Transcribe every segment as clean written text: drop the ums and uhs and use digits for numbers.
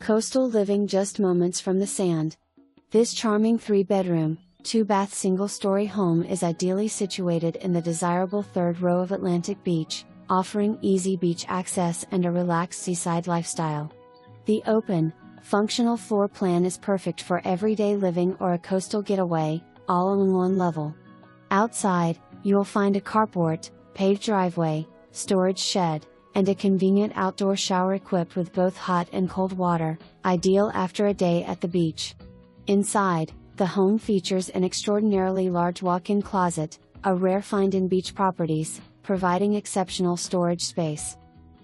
Coastal living just moments from the sand. This charming 3-bedroom, 2-bath single-story home is ideally situated in the desirable third row of Atlantic Beach, offering easy beach access and a relaxed seaside lifestyle. The open, functional floor plan is perfect for everyday living or a coastal getaway, all on one level. Outside, you will find a carport, paved driveway, storage shed, and a convenient outdoor shower equipped with both hot and cold water, ideal after a day at the beach. Inside, the home features an extraordinarily large walk-in closet, a rare find in beach properties, providing exceptional storage space.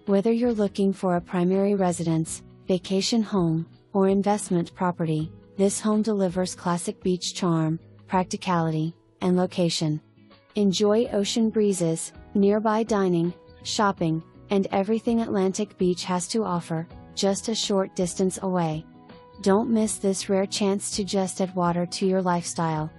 Whether you're looking for a primary residence, vacation home, or investment property, this home delivers classic beach charm, practicality, and location. Enjoy ocean breezes, nearby dining, shopping, and everything Atlantic Beach has to offer, just a short distance away. Don't miss this rare chance to just add water to your lifestyle.